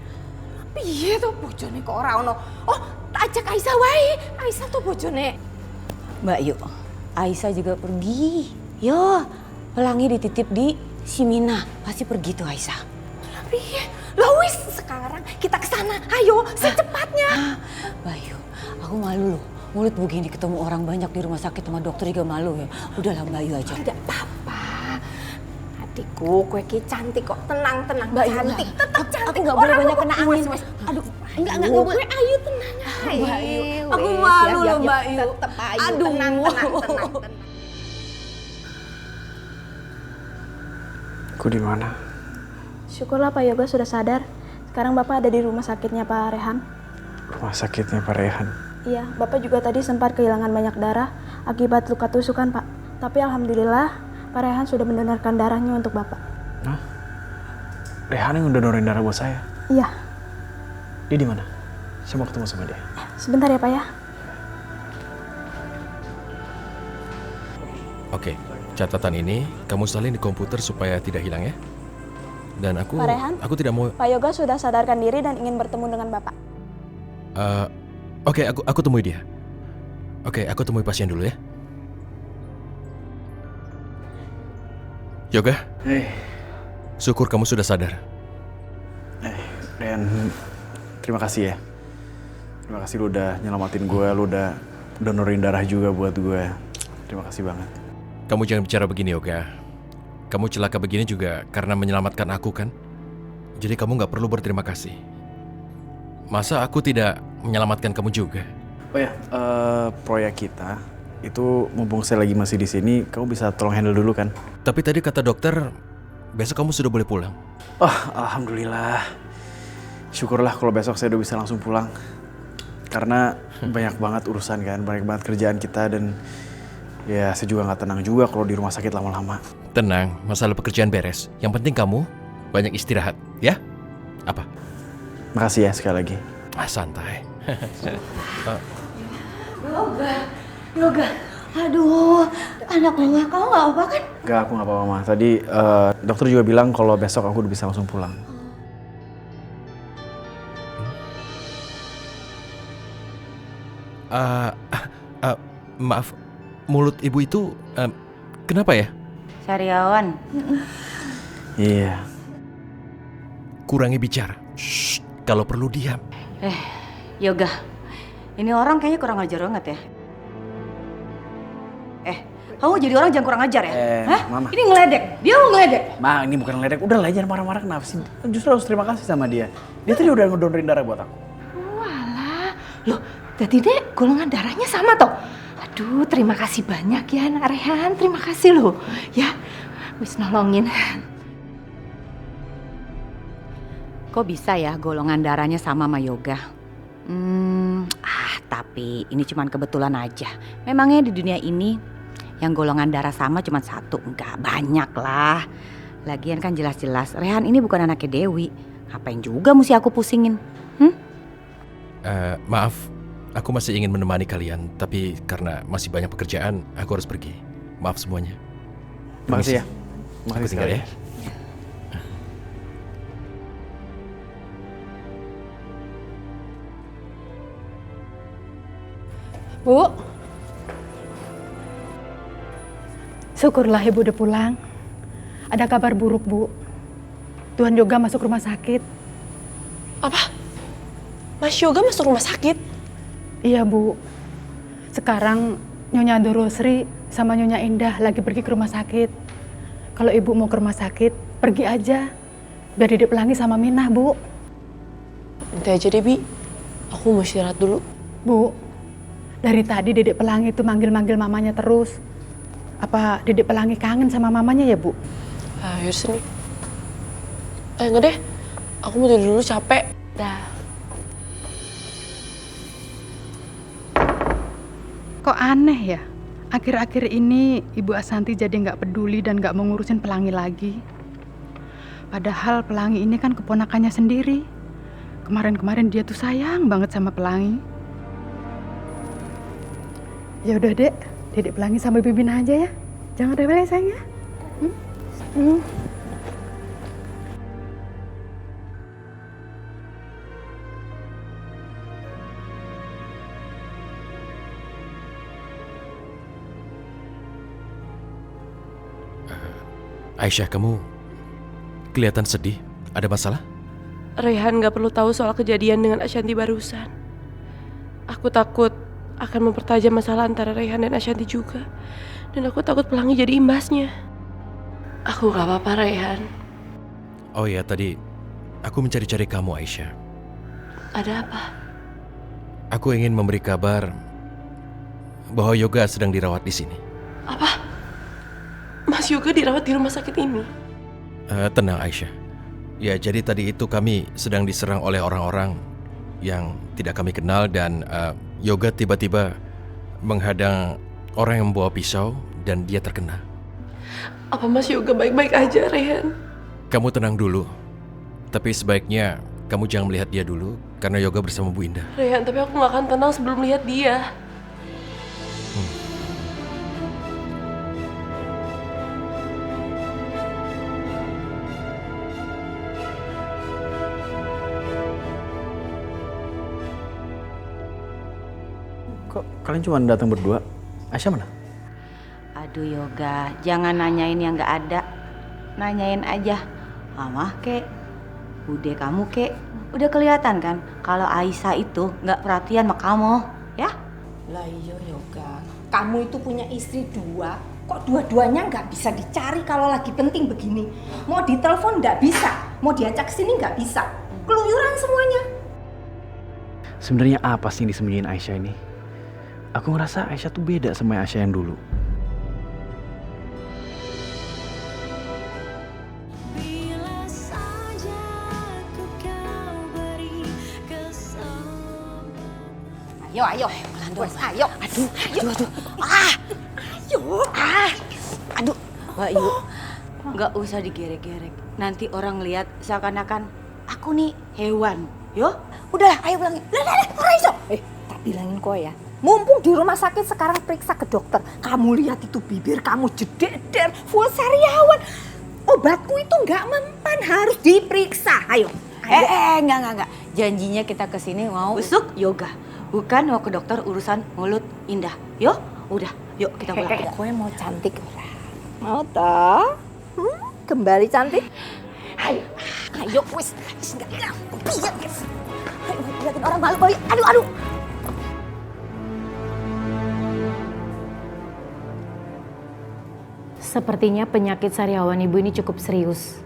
Piye tuh bojone kok ora ono? Oh, tak ajak Aisyah wae. Aisyah tuh bojone. Mbak Yu, Aisyah juga pergi. Yo, Pelangi dititip di Simina, pasti pergi tuh Aisyah. Piye? Lois, sekarang kita ke sana. Ayo, secepatnya. Bayu, aku malu loh. Mulut begini ketemu orang banyak di rumah sakit sama dokter juga malu ya. Udahlah Bayu aja. Tidak apa-apa. Adikku, kue ki cantik kok. Tenang. Cantik, tetap cantik. Aku nggak boleh banyak kena angin. Aduh, enggak boleh. Ayu tenang. Bayu, Aku malu loh, Bayu. Tetap Ayu, Aduh, tenang. Aku di mana? Syukurlah Pak Yoga sudah sadar. Sekarang Bapak ada di rumah sakitnya Pak Rehan. Rumah sakitnya Pak Rehan. Iya, Bapak juga tadi sempat kehilangan banyak darah akibat luka tusukan, Pak. Tapi alhamdulillah, Pak Rehan sudah mendonorkan darahnya untuk Bapak. Hah? Rehan yang ngedonorin darah buat saya? Iya. Dia di mana? Saya mau ketemu sama dia. Sebentar ya, Pak ya. Oke, catatan ini kamu salin di komputer supaya tidak hilang ya. Dan aku Pak Rehan? aku tidak mau. Pak Yoga sudah sadarkan diri dan ingin bertemu dengan Bapak. Oke, aku temui dia. Oke, aku temui pasien dulu ya. Yoga? Hei. Syukur kamu sudah sadar. Dan terima kasih ya. Terima kasih lu udah nyelamatin gue, lu udah donorin darah juga buat gue. Terima kasih banget. Kamu jangan bicara begini, Yoga. Kamu celaka begini juga karena menyelamatkan aku kan? Jadi kamu nggak perlu berterima kasih. Masa aku tidak menyelamatkan kamu juga? Oh ya, proyek kita itu mumpung saya lagi masih di sini, kamu bisa tolong handle dulu kan? Tapi tadi kata dokter, besok kamu sudah boleh pulang. Oh, alhamdulillah. Syukurlah kalau besok saya udah bisa langsung pulang. Karena banyak banget urusan kan, banyak banget kerjaan kita dan ya saya juga nggak tenang juga kalau di rumah sakit lama-lama. Tenang, masalah pekerjaan beres. Yang penting kamu banyak istirahat, ya? Apa? Makasih ya sekali lagi. Santai. Yoga. Aduh, anak mama kamu nggak apa-apa kan? Enggak, aku nggak apa-apa, Ma. Tadi dokter juga bilang kalau besok aku udah bisa langsung pulang. Maaf, mulut ibu itu kenapa ya? Sariawan. Iya. Kurangi bicara. Shh, kalau perlu diam. Yoga, ini orang kayaknya kurang ajar banget ya. Kamu jadi orang jangan kurang ajar ya? Hah? Mama. Ini ngeledek, dia mau ngeledek. Ma, ini bukan ngeledek. Udah lah, jangan marah-marah kenapa sih? Justru harus terima kasih sama dia. Dia tadi udah ngedonorin darah buat aku. Walah, loh, jadi dek golongan darahnya sama toh. Aduh, terima kasih banyak ya Nak Rehan, terima kasih loh. Ya, wis nolongin. Kok bisa ya golongan darahnya sama Yoga? Tapi ini cuman kebetulan aja. Memangnya di dunia ini yang golongan darah sama cuma satu? Enggak, banyak lah. Lagian kan jelas-jelas Rehan ini bukan anaknya Dewi. Ngapain juga mesti aku pusingin? Maaf, aku masih ingin menemani kalian. Tapi karena masih banyak pekerjaan, aku harus pergi. Maaf semuanya. Makasih ya. Aku tinggal ya. Bu, syukurlah Ibu udah pulang. Ada kabar buruk, Bu. Tuhan Yoga masuk rumah sakit. Apa? Mas Yoga masuk rumah sakit? Iya, Bu. Sekarang Nyonya Dorosri sama Nyonya Indah lagi pergi ke rumah sakit. Kalau Ibu mau ke rumah sakit, pergi aja. Biar Dedek Pelangi sama Minah, Bu. Nanti aja deh, Bi. Aku mau istirahat dulu. Bu, dari tadi Dedek Pelangi itu manggil-manggil mamanya terus. Apa Dedek Pelangi kangen sama mamanya ya, Bu? Ayo sini. Enggak deh. Aku mau tidur dulu, capek. Dah. Kok aneh ya? Akhir-akhir ini Ibu Asanti jadi nggak peduli dan nggak mau ngurusin Pelangi lagi. Padahal Pelangi ini kan keponakannya sendiri. Kemarin-kemarin dia tuh sayang banget sama Pelangi. Ya udah Dek, Dedek Pelangi sama Bibi Minah aja ya. Jangan rewel ya sayang ya. Aisyah, kamu kelihatan sedih. Ada masalah? Raihan gak perlu tahu soal kejadian dengan Ashanti barusan. Aku takut akan mempertajam masalah antara Raihan dan Ashanti juga. Dan aku takut Pelangi jadi imbasnya. Aku gak apa-apa, Raihan. Oh ya, tadi aku mencari-cari kamu, Aisyah. Ada apa? Aku ingin memberi kabar bahwa Yoga sedang dirawat di sini. Apa? Mas Yoga dirawat di rumah sakit ini? Tenang, Aisyah. Ya, jadi tadi itu kami sedang diserang oleh orang-orang yang tidak kami kenal dan Yoga tiba-tiba menghadang orang yang membawa pisau dan dia terkena. Apa Mas Yoga baik-baik aja, Raihan? Kamu tenang dulu. Tapi sebaiknya kamu jangan melihat dia dulu karena Yoga bersama Bu Indah. Raihan, tapi aku gak akan tenang sebelum lihat dia. Kok kalian cuma datang berdua? Aisyah mana? Aduh Yoga, jangan nanyain yang gak ada. Nanyain aja. Mama kek, Bude kamu kek. Udah kelihatan kan kalau Aisyah itu gak perhatian sama kamu, ya? Lah iya Yoga, kamu itu punya istri dua, kok dua-duanya nggak bisa dicari kalau lagi penting begini. Mau ditelepon nggak bisa, mau diajak sini nggak bisa, keluyuran semuanya. Sebenarnya apa sih yang disembunyiin Aisyah ini? Aku ngerasa Aisyah tuh beda sama Aisyah yang dulu. Ayo, pelan ayo. Aduh. Aduh, Mbak Yu, nggak usah digerek-gerek. Nanti orang lihat seakan-akan aku nih hewan. Yo, Udah, ayo bilangin. Lah, ora iso. Tak bilangin kok ya. Mumpung di rumah sakit sekarang periksa ke dokter. Kamu lihat itu bibir kamu jededer, full sariawan. Obatku itu nggak mempan, harus diperiksa. Ayo. Enggak. Janjinya kita kesini mau besuk yoga. Bukan mau ke dokter urusan mulut indah. Yo, udah. Yuk kita pulang. Kowe mau cantik ora? Mau toh? Kembali cantik? Ayo wis enggak hilang. Piye guys. Ayo liatin orang malu bayi. Aduh. Sepertinya penyakit sariawan ibu ini cukup serius.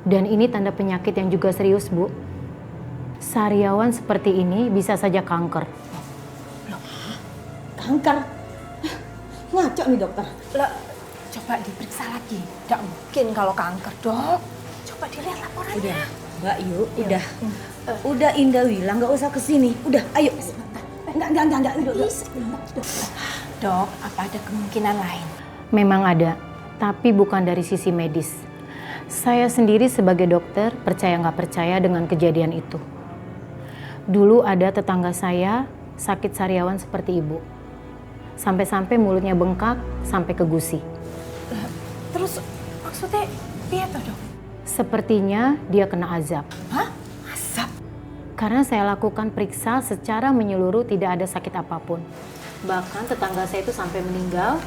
Dan ini tanda penyakit yang juga serius, Bu. Sariawan seperti ini bisa saja kanker. Kanker? Ngaco nih dokter. Lah, coba diperiksa lagi. Tidak mungkin kalau kanker, Dok. Coba dilihat laporannya. Udah, Mbak Yu, udah. Udah Indah bilang nggak usah kesini. Udah, ayo. Enggak. Dok, apa ada kemungkinan lain? Memang ada, tapi bukan dari sisi medis. Saya sendiri sebagai dokter percaya nggak percaya dengan kejadian itu. Dulu ada tetangga saya sakit sariawan seperti ibu. Sampai-sampai mulutnya bengkak sampai ke gusi. Terus maksudnya piye toh, Dok? Sepertinya dia kena azab. Hah? Azab? Karena saya lakukan periksa secara menyeluruh tidak ada sakit apapun. Bahkan tetangga saya itu sampai meninggal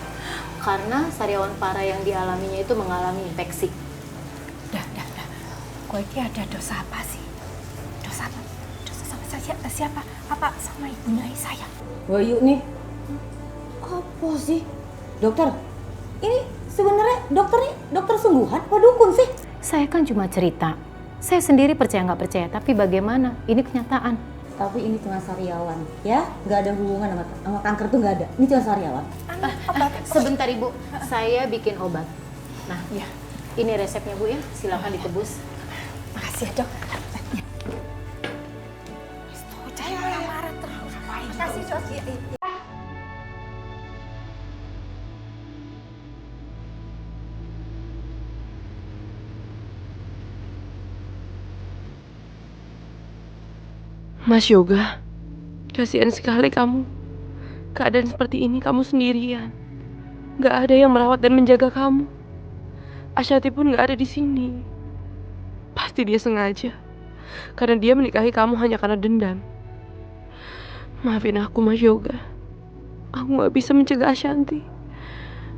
karena sariawan parah yang dialaminya itu mengalami infeksi. Dah. Kok ini ada dosa apa sih? Dosa apa? Dosa sama siapa? Apa sama ibunya saya? Bayu nih. Apa sih? Dokter, ini sebenarnya dokter sungguhan apa dukun sih? Saya kan cuma cerita. Saya sendiri percaya nggak percaya, tapi bagaimana? Ini kenyataan. Tapi ini cuma sariawan, ya? Nggak ada hubungan sama kanker tuh nggak ada. Ini cuma sariawan. Sebentar Ibu, saya bikin obat. Nah, ya. Ini resepnya Bu ya, silakan ditebus. Makasih ya Dok. Jangan yang marah terus. Makasih Dok. Mas Yoga, kasihan sekali kamu. Keadaan seperti ini kamu sendirian. Gak ada yang merawat dan menjaga kamu. Ashanti pun gak ada di sini. Pasti dia sengaja. Karena dia menikahi kamu hanya karena dendam. Maafin aku Mas Yoga. Aku gak bisa mencegah Ashanti.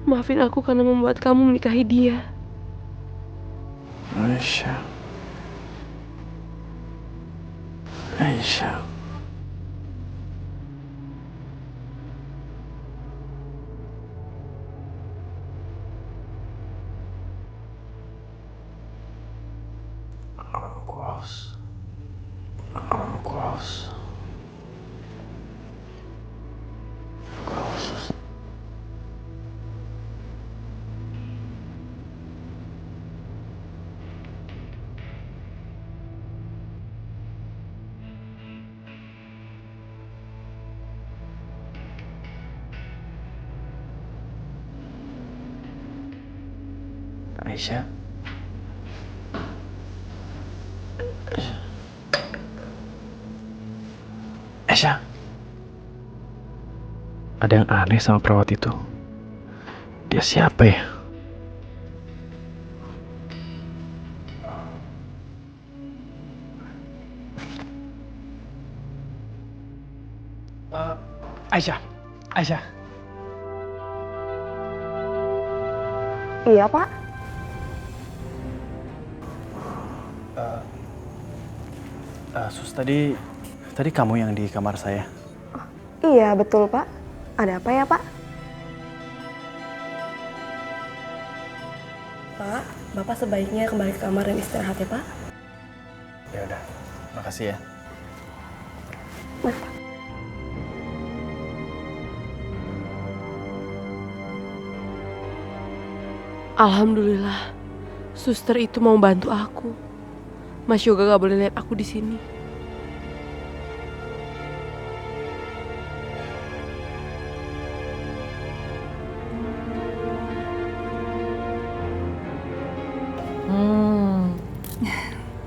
Maafin aku karena membuat kamu menikahi dia. Aisyah. Aisyah. Aku haus. Aku haus. Aku haus. Aisyah. Aisyah. Ada yang aneh sama perawat itu. Dia siapa ya? Aisyah. Aisyah. Iya, Pak. Sus, tadi kamu yang di kamar saya. Iya, betul, Pak. Ada apa ya, Pak? Pak, Bapak sebaiknya kembali ke kamar dan istirahat ya, Pak. Ya udah, makasih ya. Alhamdulillah, suster itu mau bantu aku. Mas Yoga gak boleh lihat aku di sini.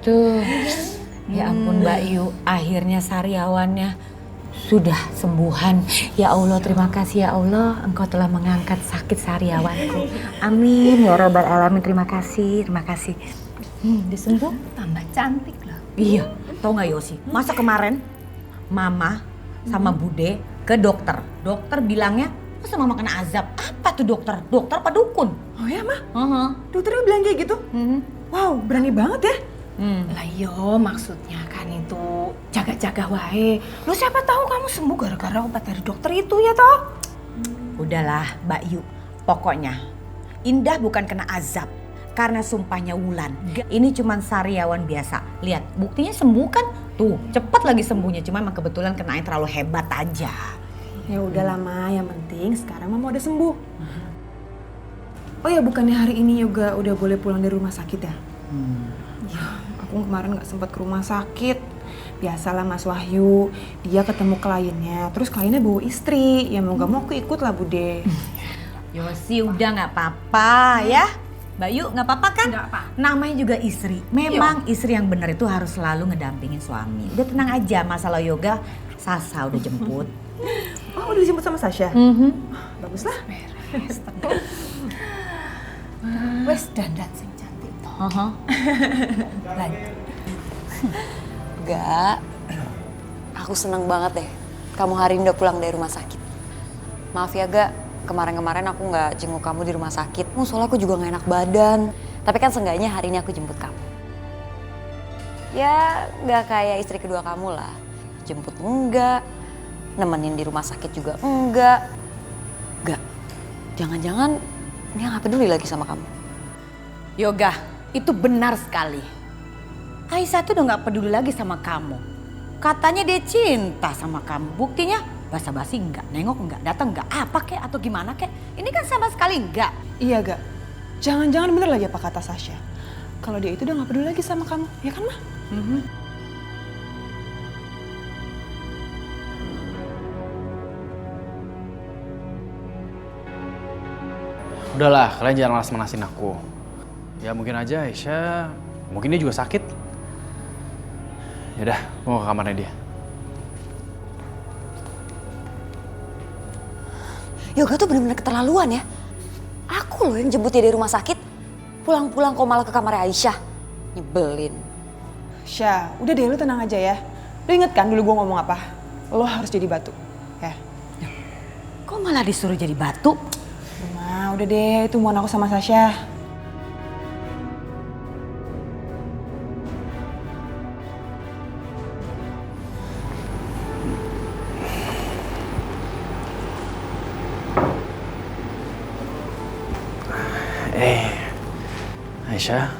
Tuh, ya ampun Mbak Yu, akhirnya sariawannya sudah sembuhan. Ya Allah, terima kasih ya Allah, Engkau telah mengangkat sakit sariawanku. Amin, ya Rabbal Alamin, terima kasih, terima kasih. Disembuh, tambah cantik loh. Iya, tau gak Yosi, masa kemarin Mama sama Bude ke dokter. Dokter bilangnya, masa Mama kena azab? Apa tuh dokter? Dokter apa dukun? Oh ya, Ma? Dokternya bilang kayak gitu? Wow, berani banget ya. Lah yo, maksudnya kan itu jaga-jaga wae. Lu siapa tahu kamu sembuh gara-gara obat dari dokter itu ya toh? Udahlah Mbak Yu, pokoknya Indah bukan kena azab karena sumpahnya Wulan. Ini cuman sariawan biasa. Lihat, buktinya sembuh kan? Tuh, cepet lagi sembuhnya. Cuma emang kebetulan kenanya terlalu hebat aja. Ya udah lama, yang penting sekarang Mama udah sembuh. Oh ya, bukannya hari ini Yoga udah boleh pulang dari rumah sakit ya? Ya, aku kemarin gak sempat ke rumah sakit. Biasalah Mas Wahyu, dia ketemu kliennya, terus kliennya bawa istri. Ya mau gak mau aku ikut lah Bude. Yosi udah gak apa-apa ya. Mbak Yu gak apa-apa kan? Gak apa. Namanya juga istri. Memang istri yang benar itu harus selalu ngedampingin suami. Udah tenang aja, masalah Yoga Sasa udah jemput. Oh udah dijemput sama Sasha? Bagus lah. Wes dandan sing cantik toh. Gak, aku seneng banget deh kamu hari ini udah pulang dari rumah sakit. Maaf ya Gak, kemarin-kemarin aku gak jenguk kamu di rumah sakit. Soalnya aku juga gak enak badan. Tapi kan seenggaknya hari ini aku jemput kamu. Ya gak kayak istri kedua kamu lah. Jemput enggak, nemenin di rumah sakit juga enggak. Gak, jangan-jangan dia gak peduli lagi sama kamu. Yoga, itu benar sekali. Aisyah tuh udah gak peduli lagi sama kamu. Katanya dia cinta sama kamu. Buktinya basa-basi enggak, nengok enggak, datang enggak, apa kek atau gimana kek. Ini kan sama sekali enggak. Iya Gak, jangan-jangan bener lagi apa kata Sasha. Kalau dia itu udah gak peduli lagi sama kamu, ya kan Ma? Udahlah, kalian jangan manas-manasin aku. Ya mungkin aja Aisyah, mungkin dia juga sakit. Yaudah, mau ke kamarnya dia. Yoga tuh bener-bener keterlaluan ya. Aku loh yang jemput dia dari rumah sakit. Pulang-pulang kok malah ke kamar Aisyah. Nyebelin. Syah, udah deh lu tenang aja ya. Lu inget kan dulu gua ngomong apa? Lo harus jadi batu, ya. Kok malah disuruh jadi batu? Ma, udah deh, itu mohon aku sama Sasha. Aisyah.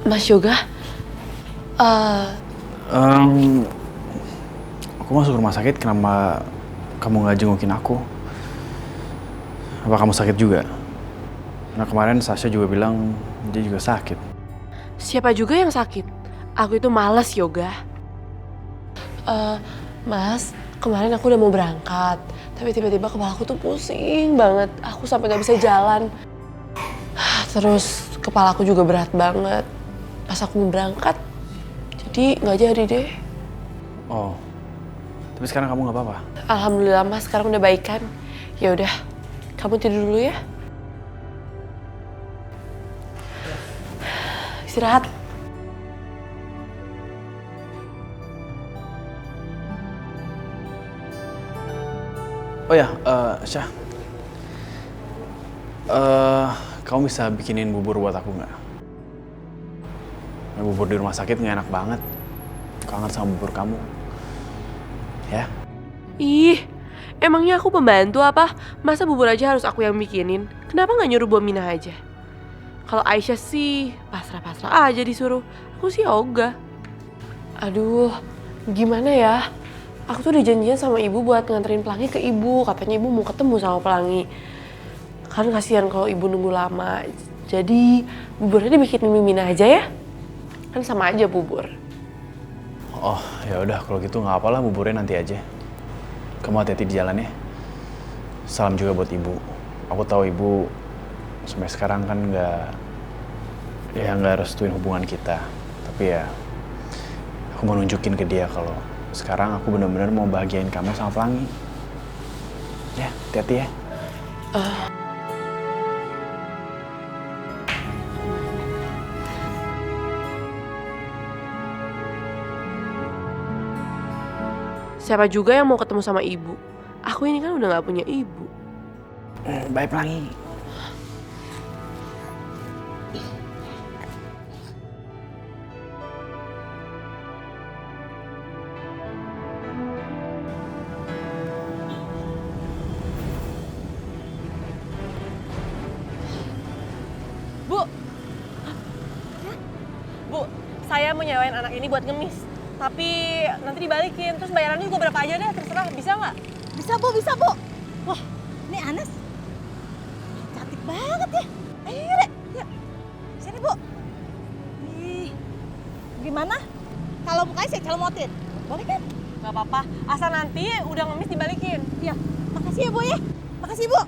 Mas Yoga, Aku masuk rumah sakit, kenapa kamu nggak jengukin aku? Apa kamu sakit juga? Karena kemarin Sasha juga bilang dia juga sakit. siapa juga yang sakit? Aku itu malas yoga. Mas, kemarin aku udah mau berangkat, tapi tiba-tiba kepala aku tuh pusing banget. Aku sampai nggak bisa jalan. Terus kepala aku juga berat banget. Pas aku mau berangkat, jadi nggak jadi deh. Oh, tapi sekarang kamu nggak apa-apa? Alhamdulillah mas, sekarang udah baikan. Ya udah, kamu tidur dulu ya. Istirahat. Oh ya, Syah. Kamu bisa bikinin bubur buat aku nggak? Bubur di rumah sakit nggak enak banget. Kangen sama bubur kamu. Ya? Ih, emangnya aku pembantu apa? Masa bubur aja harus aku yang bikinin? Kenapa nggak nyuruh Bu Minah aja? Kalau Aisyah sih pasrah-pasrah aja disuruh. Aku sih ogah. Aduh, gimana ya? Aku tuh udah janjian sama ibu buat nganterin Pelangi ke ibu. Katanya ibu mau ketemu sama Pelangi. Kan kasihan kalau ibu nunggu lama. Jadi buburnya dibikin Minah aja ya? Kan sama aja bubur. Oh, ya udah kalau gitu nggak apalah, buburnya nanti aja. Kamu hati-hati di jalan ya. Salam juga buat ibu. Aku tahu ibu sampai sekarang kan nggak restuin hubungan kita. Tapi ya aku mau nunjukin ke dia kalau sekarang aku benar-benar mau bahagiain kamu sama Pelangi. Ya, hati-hati ya. Siapa juga yang mau ketemu sama ibu? Aku ini kan udah gak punya ibu. Bye Pelangi. Bu, saya mau nyewain anak ini buat ngemis. Tapi nanti dibalikin, terus bayarannya juga berapa aja deh, terserah. Bisa nggak? Bisa Bu. Wah, ini Anes cantik banget ya. Ayo Rek, yuk. Sini Bu. Ih, gimana? Kalau mukanya saya celomotin, boleh kan? Gak apa-apa, asal nanti udah ngemis dibalikin. Iya, makasih ya Bu ya. Makasih Bu.